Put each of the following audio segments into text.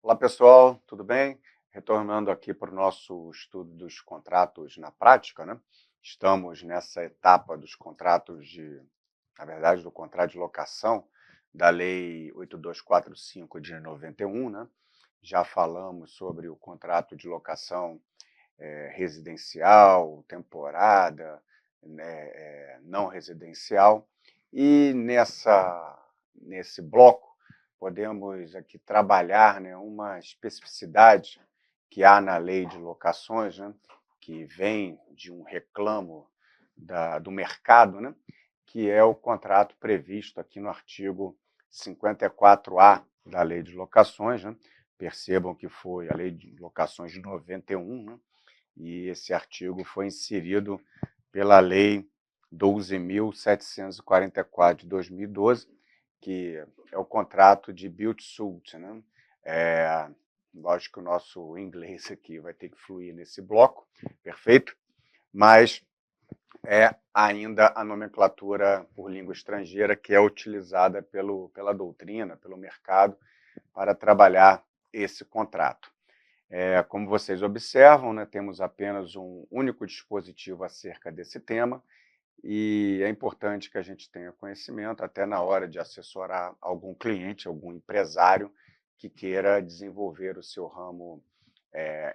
Olá pessoal, tudo bem? Retornando aqui para o nosso estudo dos contratos na prática, né? Estamos nessa etapa dos contratos na verdade, do contrato de locação da Lei 8245 de 91, né? Já falamos sobre o contrato de locação residencial, temporada, né, não residencial, e nesse bloco podemos aqui trabalhar, né, uma especificidade que há na lei de locações, né, que vem de um reclamo do mercado, né, que é o contrato previsto aqui no artigo 54A da lei de locações. Né? Percebam que foi a lei de locações de 91, né? E esse artigo foi inserido pela Lei 12.744 de 2012, que é o contrato de build-to-suit. Né? Lógico que o nosso inglês aqui vai ter que fluir nesse bloco, perfeito? Mas é ainda a nomenclatura por língua estrangeira que é utilizada pela doutrina, pelo mercado, para trabalhar esse contrato. Como vocês observam, né, temos apenas um único dispositivo acerca desse tema e é importante que a gente tenha conhecimento até na hora de assessorar algum cliente, algum empresário que queira desenvolver o seu ramo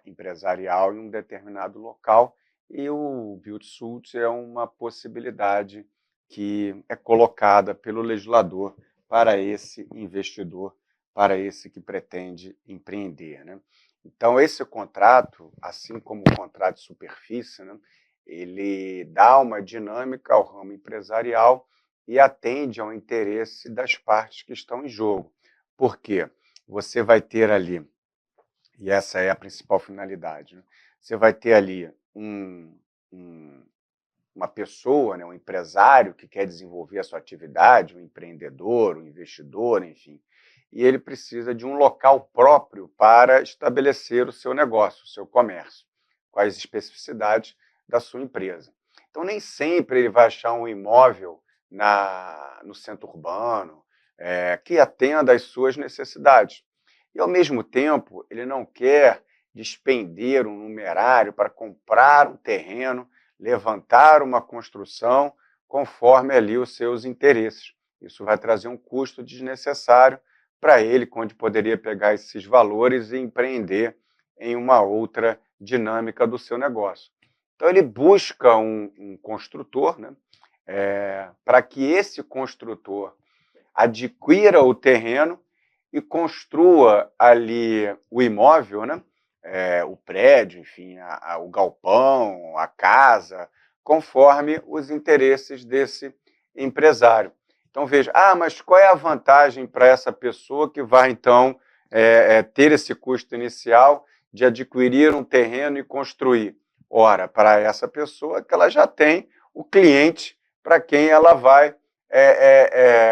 empresarial em um determinado local, e o build-to-suit é uma possibilidade que é colocada pelo legislador para esse investidor, para esse que pretende empreender. Né? Então, esse contrato, assim como o contrato de superfície, né, ele dá uma dinâmica ao ramo empresarial e atende ao interesse das partes que estão em jogo. Por quê? Você vai ter ali, e essa é a principal finalidade, né, você vai ter ali uma pessoa, né, um empresário que quer desenvolver a sua atividade, um empreendedor, um investidor, enfim, e ele precisa de um local próprio para estabelecer o seu negócio, o seu comércio, com as especificidades da sua empresa. Então, nem sempre ele vai achar um imóvel no centro urbano que atenda às suas necessidades. E, ao mesmo tempo, ele não quer despender um numerário para comprar um terreno, levantar uma construção conforme ali os seus interesses. Isso vai trazer um custo desnecessário para ele, onde poderia pegar esses valores e empreender em uma outra dinâmica do seu negócio. Então, ele busca um construtor, né, para que esse construtor adquira o terreno e construa ali o imóvel, né, o prédio, enfim, o galpão, a casa, conforme os interesses desse empresário. Então, veja, mas qual é a vantagem para essa pessoa que vai, então, ter esse custo inicial de adquirir um terreno e construir? Ora, para essa pessoa que ela já tem o cliente para quem ela vai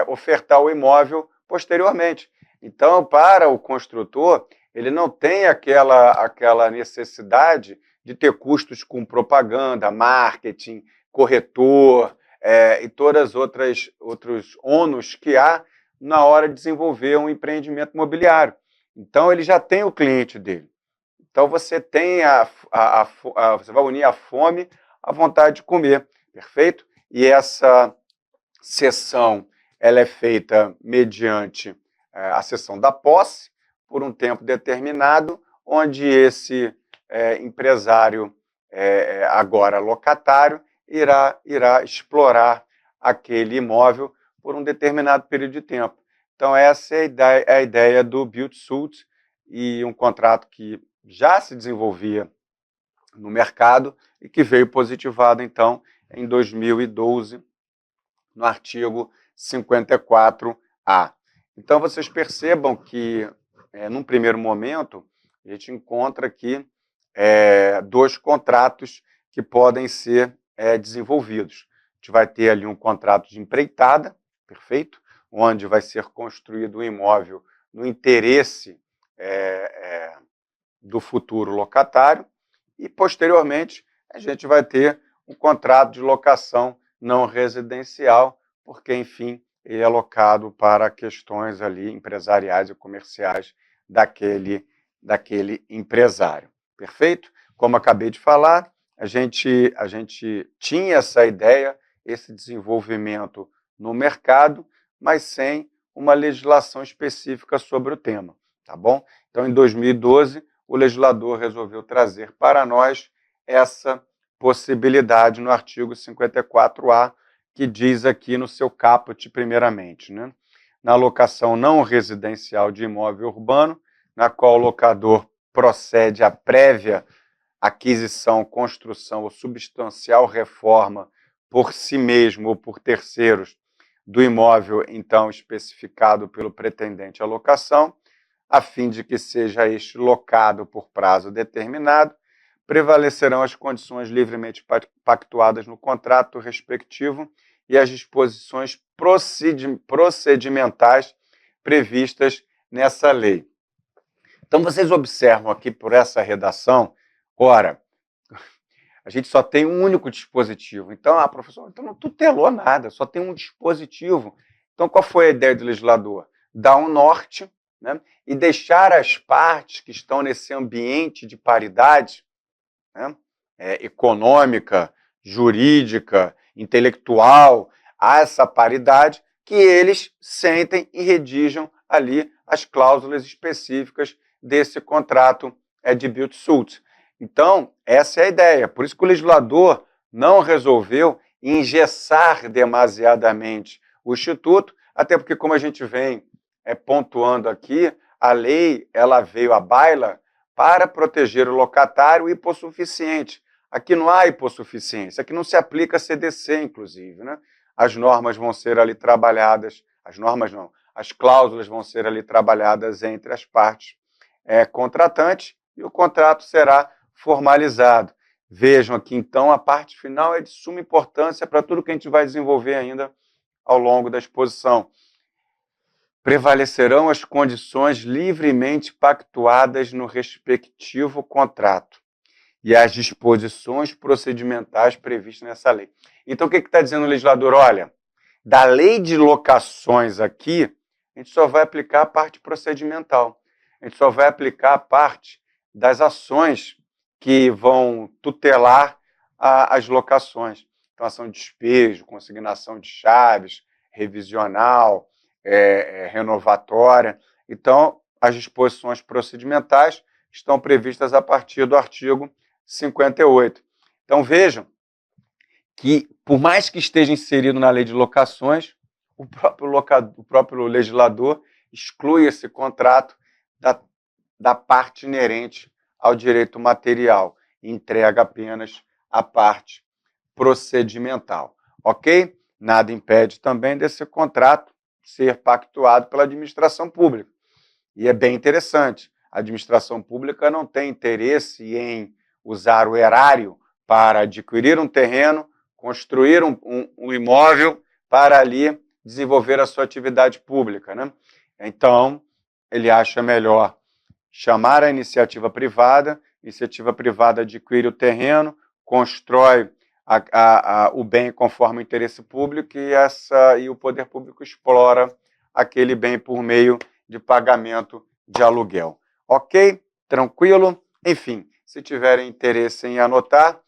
ofertar o imóvel posteriormente. Então, para o construtor, ele não tem aquela necessidade de ter custos com propaganda, marketing, corretor e todas outros ônus que há na hora de desenvolver um empreendimento imobiliário. Então, ele já tem o cliente dele. Então, você tem você vai unir a fome à vontade de comer, perfeito? E essa cessão ela é feita mediante a cessão da posse, por um tempo determinado, onde esse empresário, agora locatário, irá explorar aquele imóvel por um determinado período de tempo. Então, essa é a ideia do build-to-suit, e um contrato que já se desenvolvia no mercado e que veio positivado, então, em 2012, no artigo 54A. Então, vocês percebam que, num primeiro momento, a gente encontra aqui dois contratos que podem ser desenvolvidos. A gente vai ter ali um contrato de empreitada, perfeito? Onde vai ser construído um imóvel no interesse do futuro locatário, e, posteriormente, a gente vai ter um contrato de locação não residencial, porque, enfim, ele é alocado para questões ali empresariais e comerciais daquele empresário. Perfeito? Como acabei de falar, a gente tinha essa ideia, esse desenvolvimento no mercado, mas sem uma legislação específica sobre o tema, tá bom? Então, em 2012, o legislador resolveu trazer para nós essa possibilidade no artigo 54A, que diz aqui no seu caput, primeiramente, né? Na locação não residencial de imóvel urbano, na qual o locador procede à prévia aquisição, construção ou substancial reforma por si mesmo ou por terceiros do imóvel, então, especificado pelo pretendente à locação, a fim de que seja este locado por prazo determinado, prevalecerão as condições livremente pactuadas no contrato respectivo e as disposições procedimentais previstas nessa lei. Então, vocês observam aqui por essa redação, ora, a gente só tem um único dispositivo. Então, professor, então não tutelou nada, só tem um dispositivo. Então, qual foi a ideia do legislador? Dar um norte, né, e deixar as partes que estão nesse ambiente de paridade, né, econômica, jurídica, intelectual, a essa paridade, que eles sentem e redigam ali as cláusulas específicas desse contrato de build-suit. Então, essa é a ideia. Por isso que o legislador não resolveu engessar demasiadamente o Instituto, até porque, como a gente vem pontuando aqui, a lei ela veio à baila para proteger o locatário hipossuficiente. Aqui não há hipossuficiência, aqui não se aplica CDC, inclusive, né? As normas vão ser ali trabalhadas, as normas não, as cláusulas vão ser ali trabalhadas entre as partes contratantes e o contrato será formalizado. Vejam aqui, então, a parte final é de suma importância para tudo que a gente vai desenvolver ainda ao longo da exposição. Prevalecerão as condições livremente pactuadas no respectivo contrato e as disposições procedimentais previstas nessa lei. Então, o que está dizendo o legislador? Olha, da lei de locações aqui, a gente só vai aplicar a parte procedimental. A gente só vai aplicar a parte das ações que vão tutelar as locações. Então, ação de despejo, consignação de chaves, revisional, renovatória. Então, as disposições procedimentais estão previstas a partir do artigo 58. Então, vejam que, por mais que esteja inserido na lei de locações, o próprio legislador exclui esse contrato da parte inerente ao direito material, e entrega apenas a parte procedimental. Ok? Nada impede também desse contrato ser pactuado pela administração pública. E é bem interessante. A administração pública não tem interesse em usar o erário para adquirir um terreno, construir um imóvel para ali desenvolver a sua atividade pública, né? Então, ele acha melhor chamar a iniciativa privada adquire o terreno, constrói o bem conforme o interesse público e o poder público explora aquele bem por meio de pagamento de aluguel. Ok? Tranquilo? Enfim, se tiverem interesse em anotar,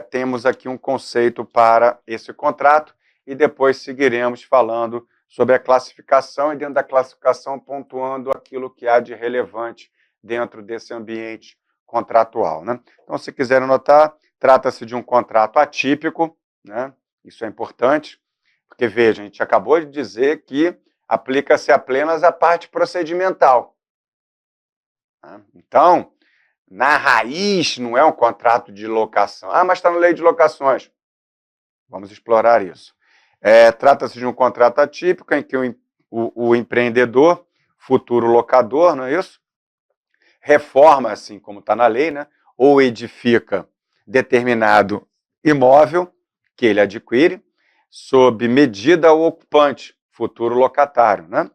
temos aqui um conceito para esse contrato e depois seguiremos falando sobre a classificação e dentro da classificação pontuando aquilo que há de relevante dentro desse ambiente contratual, né? Então, se quiserem anotar, trata-se de um contrato atípico, né? Isso é importante, porque, veja, a gente acabou de dizer que aplica-se apenas a parte procedimental. Né? Então, na raiz, não é um contrato de locação. Ah, mas está na lei de locações. Vamos explorar isso. Trata-se de um contrato atípico em que o empreendedor, futuro locador, não é isso? Reforma, assim como está na lei, né? Ou edifica determinado imóvel que ele adquire, sob medida ao ocupante, futuro locatário, né?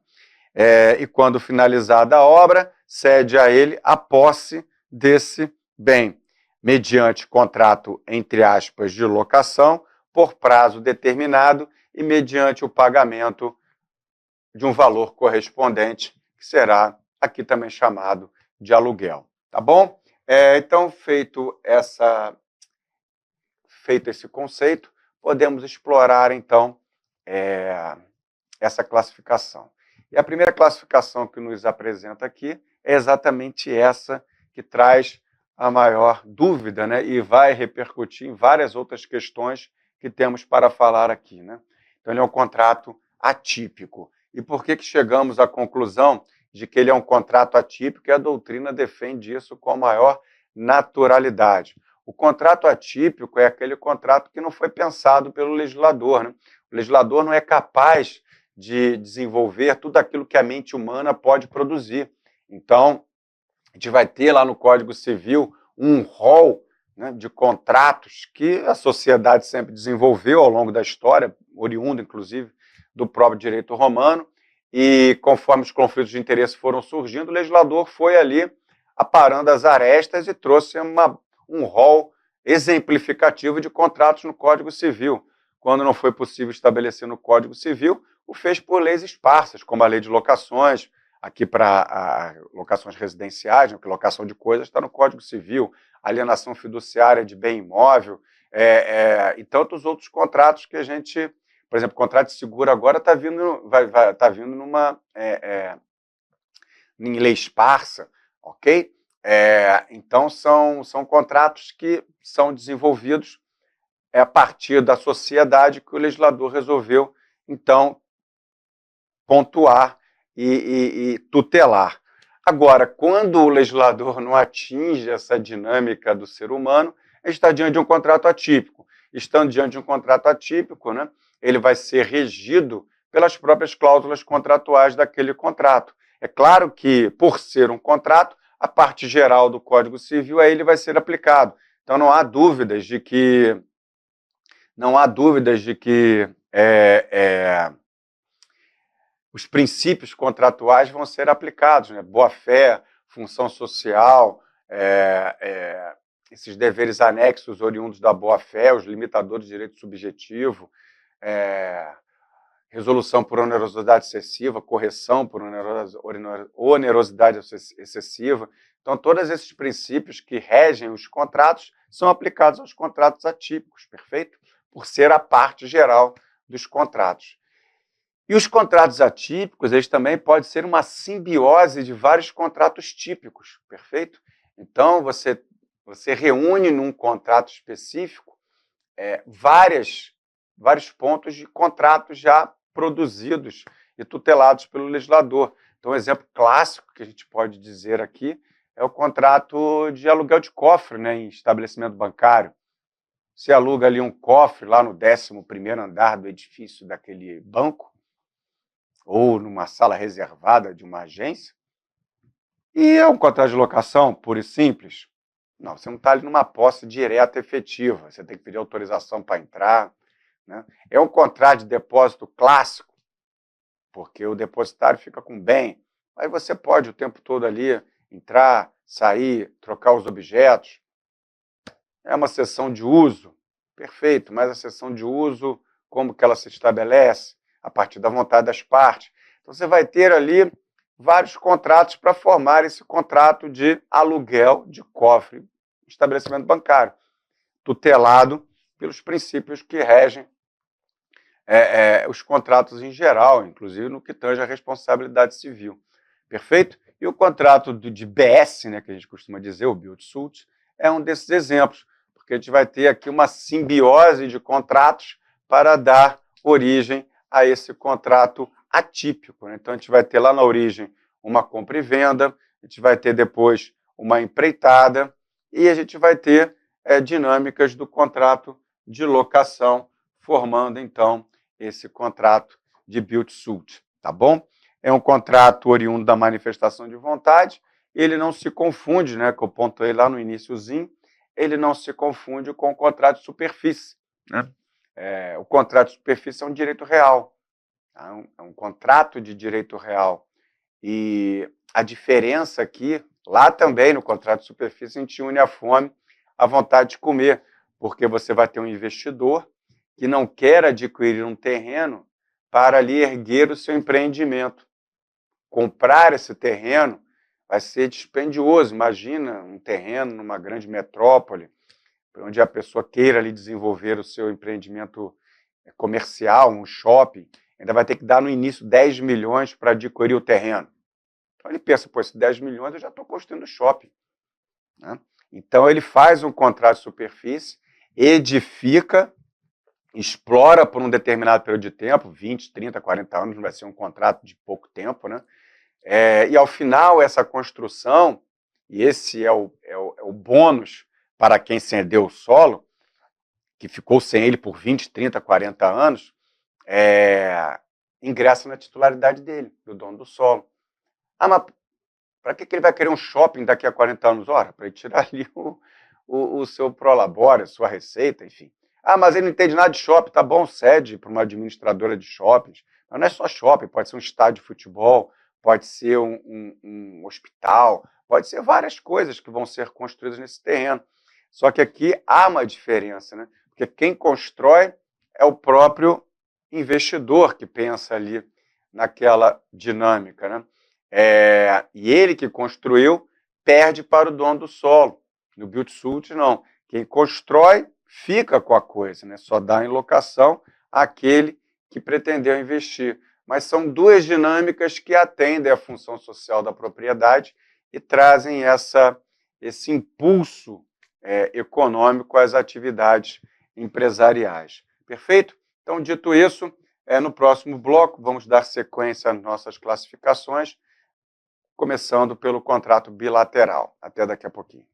E quando finalizada a obra, cede a ele a posse desse bem, mediante contrato, entre aspas, de locação, por prazo determinado e mediante o pagamento de um valor correspondente, que será aqui também chamado de aluguel. Tá bom? Então, feito esse conceito, podemos explorar, então, essa classificação. E a primeira classificação que nos apresenta aqui é exatamente essa que traz a maior dúvida, né, e vai repercutir em várias outras questões que temos para falar aqui, né? Então, ele é um contrato atípico. E por que chegamos à conclusão de que ele é um contrato atípico e a doutrina defende isso com a maior naturalidade? O contrato atípico é aquele contrato que não foi pensado pelo legislador, né? O legislador não é capaz de desenvolver tudo aquilo que a mente humana pode produzir. Então, a gente vai ter lá no Código Civil um rol, né, de contratos que a sociedade sempre desenvolveu ao longo da história, oriundo, inclusive, do próprio direito romano, e conforme os conflitos de interesse foram surgindo, o legislador foi ali aparando as arestas e trouxe um rol exemplificativo de contratos no Código Civil. Quando não foi possível estabelecer no Código Civil, o fez por leis esparsas, como a lei de locações, aqui para locações residenciais, que locação de coisas está no Código Civil, alienação fiduciária de bem imóvel, e tantos outros contratos que a gente, por exemplo, o contrato de seguro agora está vindo, tá vindo em lei esparsa, ok? Então, são contratos que são desenvolvidos a partir da sociedade que o legislador resolveu, então, pontuar e tutelar. Agora, quando o legislador não atinge essa dinâmica do ser humano, a gente está diante de um contrato atípico. Estando diante de um contrato atípico, né, ele vai ser regido pelas próprias cláusulas contratuais daquele contrato. É claro que, por ser um contrato, a parte geral do Código Civil a ele vai ser aplicado. Então, não há dúvidas de que os princípios contratuais vão ser aplicados, né? Boa-fé, função social, esses deveres anexos oriundos da boa-fé, os limitadores de direito subjetivo, resolução por onerosidade excessiva, correção por onerosidade excessiva. Então, todos esses princípios que regem os contratos são aplicados aos contratos atípicos, perfeito? Por ser a parte geral dos contratos. E os contratos atípicos, eles também podem ser uma simbiose de vários contratos típicos, perfeito? Então, você reúne num contrato específico vários pontos de contratos já produzidos e tutelados pelo legislador. Então, um exemplo clássico que a gente pode dizer aqui é o contrato de aluguel de cofre, né, em estabelecimento bancário. Você aluga ali um cofre lá no 11º andar do edifício daquele banco, ou numa sala reservada de uma agência, e é um contrato de locação puro e simples. Não, você não está ali numa posse direta efetiva, você tem que pedir autorização para entrar, né? É um contrato de depósito clássico, porque o depositário fica com bem, aí você pode o tempo todo ali entrar, sair, trocar os objetos. É uma cessão de uso, perfeito, mas a cessão de uso, como que ela se estabelece? A partir da vontade das partes. Então, você vai ter ali vários contratos para formar esse contrato de aluguel de cofre, estabelecimento bancário, tutelado pelos princípios que regem os contratos em geral, inclusive no que tange a responsabilidade civil. Perfeito? E o contrato de BS, né, que a gente costuma dizer, o build-suit, é um desses exemplos, porque a gente vai ter aqui uma simbiose de contratos para dar origem a esse contrato atípico, né? Então, a gente vai ter lá na origem uma compra e venda, a gente vai ter depois uma empreitada e a gente vai ter dinâmicas do contrato de locação, formando, então, esse contrato de build-suit, tá bom? É um contrato oriundo da manifestação de vontade, ele não se confunde, né, que eu pontuei lá no iniciozinho, ele não se confunde com o contrato de superfície, né? O contrato de superfície é um direito real, é um contrato de direito real. E a diferença aqui, lá também no contrato de superfície, a gente une a fome à vontade de comer, porque você vai ter um investidor que não quer adquirir um terreno para ali erguer o seu empreendimento. Comprar esse terreno vai ser dispendioso. Imagina um terreno numa grande metrópole, onde a pessoa queira ali desenvolver o seu empreendimento comercial, um shopping, ainda vai ter que dar no início 10 milhões para adquirir o terreno. Então ele pensa, pô, esses 10 milhões eu já estou construindo shopping. Né? Então ele faz um contrato de superfície, edifica, explora por um determinado período de tempo, 20, 30, 40 anos, não vai ser um contrato de pouco tempo, né? E ao final essa construção, e esse é o bônus para quem cedeu o solo, que ficou sem ele por 20, 30, 40 anos, ingressa na titularidade dele, do dono do solo. Ah, mas para que ele vai querer um shopping daqui a 40 anos? Ora, para ele tirar ali o seu prolabore, a sua receita, enfim. Ah, mas ele não entende nada de shopping, tá bom, cede para uma administradora de shoppings. Mas não é só shopping, pode ser um estádio de futebol, pode ser um hospital, pode ser várias coisas que vão ser construídas nesse terreno. Só que aqui há uma diferença, né? Porque quem constrói é o próprio investidor que pensa ali naquela dinâmica, né? E ele que construiu perde para o dono do solo. No build-to-suit, não. Quem constrói fica com a coisa, né? Só dá em locação àquele que pretendeu investir. Mas são duas dinâmicas que atendem à função social da propriedade e trazem esse impulso econômico às atividades empresariais. Perfeito? Então, dito isso, no próximo bloco vamos dar sequência às nossas classificações, começando pelo contrato bilateral. Até daqui a pouquinho.